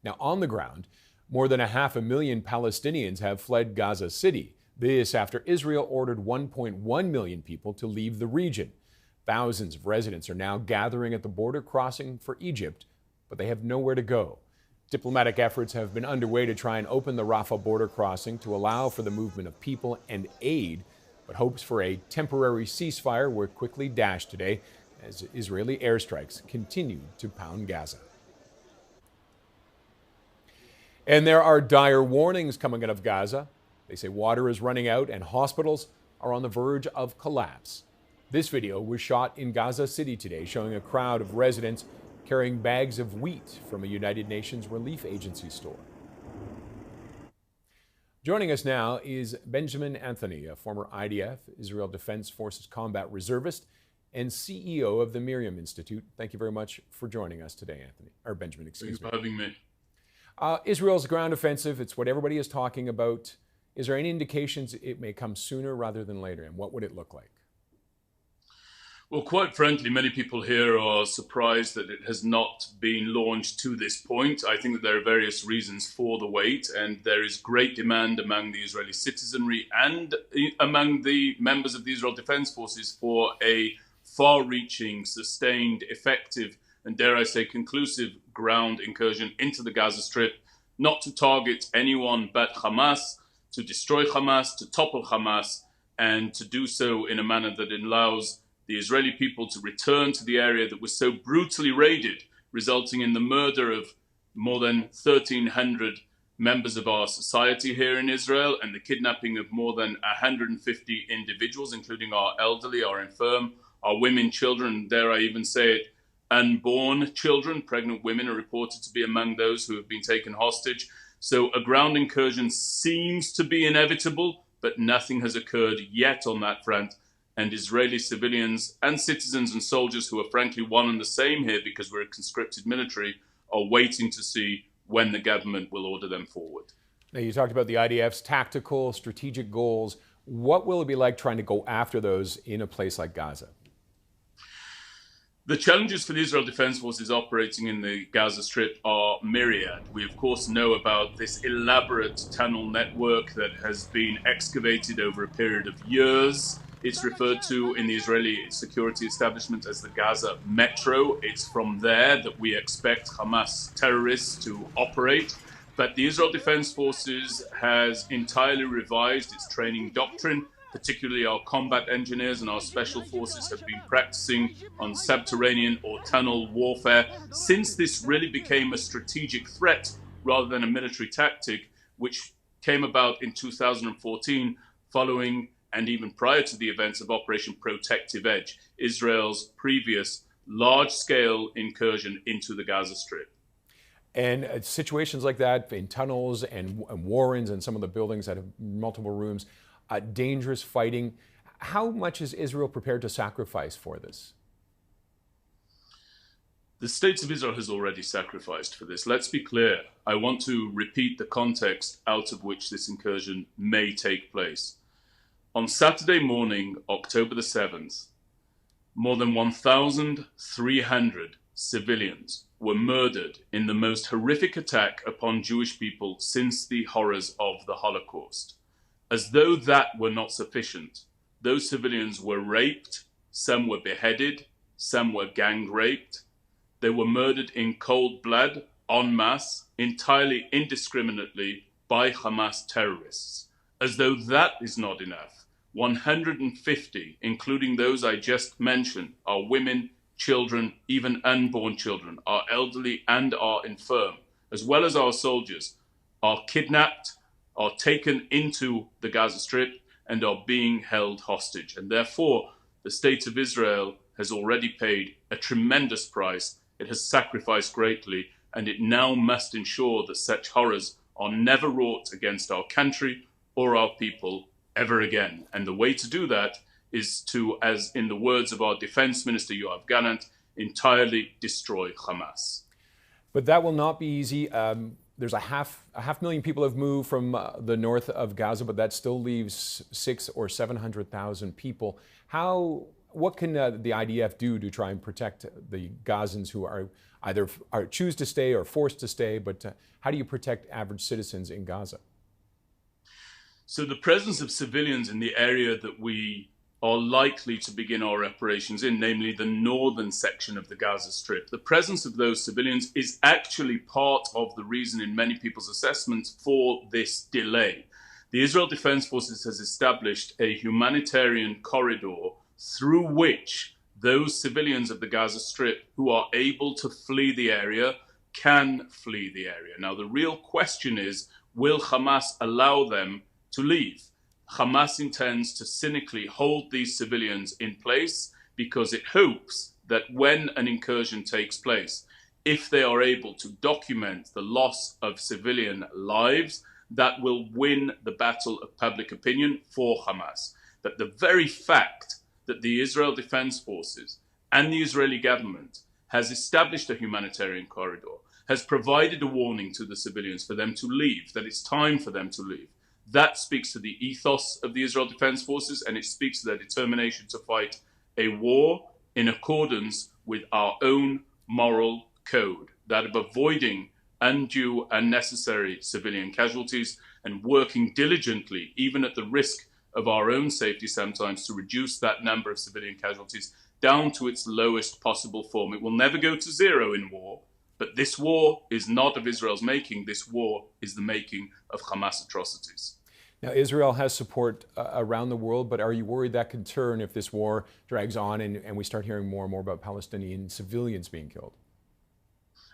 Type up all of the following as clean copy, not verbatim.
Now, on the ground, more than 500,000 Palestinians have fled Gaza City. This after Israel ordered 1.1 million people to leave the region. Thousands of residents are now gathering at the border crossing for Egypt, but they have nowhere to go. Diplomatic efforts have been underway to try and open the Rafah border crossing to allow for the movement of people and aid, but hopes for a temporary ceasefire were quickly dashed today as Israeli airstrikes continue to pound Gaza. And there are dire warnings coming out of Gaza. They say water is running out and hospitals are on the verge of collapse. This video was shot in Gaza City today, showing a crowd of residents carrying bags of wheat from a United Nations relief agency store. Joining us now is Benjamin Anthony, a former IDF, Israel Defense Forces combat reservist, and CEO of the Miriam Institute. Thank you very much for joining us today, Anthony, or Benjamin, excuse me. Thanks for having me. Israel's ground offensive, it's what everybody is talking about. Is there any indications it may come sooner rather than later, and what would it look like? Well, quite frankly, many people here are surprised that it has not been launched to this point. I think that there are various reasons for the wait, and there is great demand among the Israeli citizenry and among the members of the Israel Defense Forces for a far-reaching, sustained, effective, and dare I say conclusive ground incursion into the Gaza Strip, not to target anyone but Hamas, to destroy Hamas, to topple Hamas, and to do so in a manner that allows the Israeli people to return to the area that was so brutally raided, resulting in the murder of more than 1,300 members of our society here in Israel and the kidnapping of more than 150 individuals, including our elderly, our infirm, our women, children, dare I even say it, unborn children. Pregnant women are reported to be among those who have been taken hostage. So a ground incursion seems to be inevitable, but nothing has occurred yet on that front. And Israeli civilians and citizens and soldiers who are frankly one and the same here because we're a conscripted military are waiting to see when the government will order them forward. Now, you talked about the IDF's tactical, strategic goals. What will it be like trying to go after those in a place like Gaza? The challenges for the Israel Defense Forces operating in the Gaza Strip are myriad. We, of course, know about this elaborate tunnel network that has been excavated over a period of years. It's referred to in the Israeli security establishment as the Gaza Metro. It's from there that we expect Hamas terrorists to operate. But the Israel Defense Forces has entirely revised its training doctrine. Particularly our combat engineers and our special forces have been practicing on subterranean or tunnel warfare since this really became a strategic threat rather than a military tactic, which came about in 2014 following and even prior to the events of Operation Protective Edge, Israel's previous large-scale incursion into the Gaza Strip. And situations like that in tunnels and warrens and some of the buildings that have multiple rooms, dangerous fighting. How much is Israel prepared to sacrifice for this? The State of Israel has already sacrificed for this. Let's be clear. I want to repeat the context out of which this incursion may take place. On Saturday morning, October the 7th, more than 1,300 civilians were murdered in the most horrific attack upon Jewish people since the horrors of the Holocaust. As though that were not sufficient, those civilians were raped, some were beheaded, some were gang raped. They were murdered in cold blood, en masse, entirely indiscriminately by Hamas terrorists. As though that is not enough, 150, including those I just mentioned, are women, children, even unborn children, our elderly and our infirm, as well as our soldiers, are kidnapped, are taken into the Gaza Strip and are being held hostage. And therefore, the State of Israel has already paid a tremendous price. It has sacrificed greatly, and it now must ensure that such horrors are never wrought against our country or our people ever again. And the way to do that is to, as in the words of our Defense Minister Yoav Gallant, entirely destroy Hamas. But that will not be easy. There's a half million people have moved from the north of Gaza, but that still leaves 600,000 or 700,000 people. How What can the IDF do to try and protect the Gazans who are either choose to stay or forced to stay? But how do you protect average citizens in Gaza? So the presence of civilians in the area that we are likely to begin our operations in, namely the northern section of the Gaza Strip, the presence of those civilians is actually part of the reason in many people's assessments for this delay. The Israel Defense Forces has established a humanitarian corridor through which those civilians of the Gaza Strip who are able to flee the area can flee the area. Now, the real question is, will Hamas allow them to leave? Hamas intends to cynically hold these civilians in place because it hopes that when an incursion takes place, if they are able to document the loss of civilian lives, that will win the battle of public opinion for Hamas. That the very fact that the Israel Defense Forces and the Israeli government has established a humanitarian corridor, has provided a warning to the civilians for them to leave, that it's time for them to leave. That speaks to the ethos of the Israel Defense Forces, and it speaks to their determination to fight a war in accordance with our own moral code, that of avoiding undue, unnecessary civilian casualties and working diligently, even at the risk of our own safety sometimes, to reduce that number of civilian casualties down to its lowest possible form. It will never go to zero in war, but this war is not of Israel's making. This war is the making of Hamas atrocities. Now, Israel has support around the world, but are you worried that could turn if this war drags on and we start hearing more and more about Palestinian civilians being killed?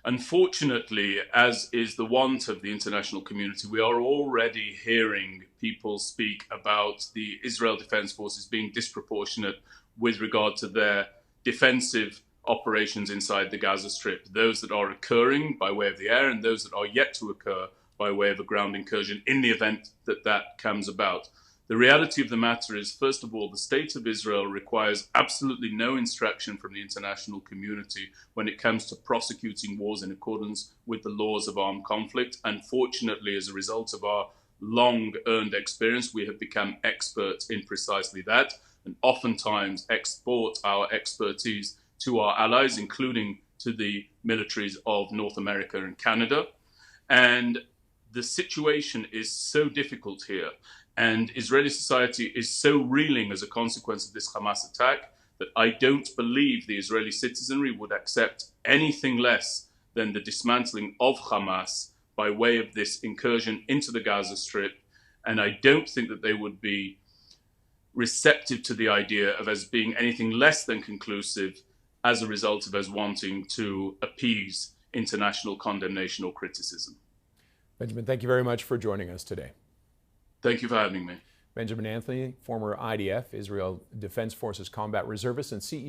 Unfortunately, as is the want of the international community, we are already hearing people speak about the Israel Defense Forces being disproportionate with regard to their defensive operations inside the Gaza Strip, those that are occurring by way of the air and those that are yet to occur by way of a ground incursion in the event that that comes about. The reality of the matter is, first of all, the state of Israel requires absolutely no instruction from the international community when it comes to prosecuting wars in accordance with the laws of armed conflict. Unfortunately, as a result of our long-earned experience, we have become experts in precisely that, and oftentimes export our expertise to our allies, including to the militaries of North America and Canada. And the situation is so difficult here, and Israeli society is so reeling as a consequence of this Hamas attack, that I don't believe the Israeli citizenry would accept anything less than the dismantling of Hamas by way of this incursion into the Gaza Strip. And I don't think that they would be receptive to the idea of us being anything less than conclusive as a result of us wanting to appease international condemnation or criticism. Benjamin, thank you very much for joining us today. Thank you for having me. Benjamin Anthony, former IDF, Israel Defense Forces combat reservist and CEO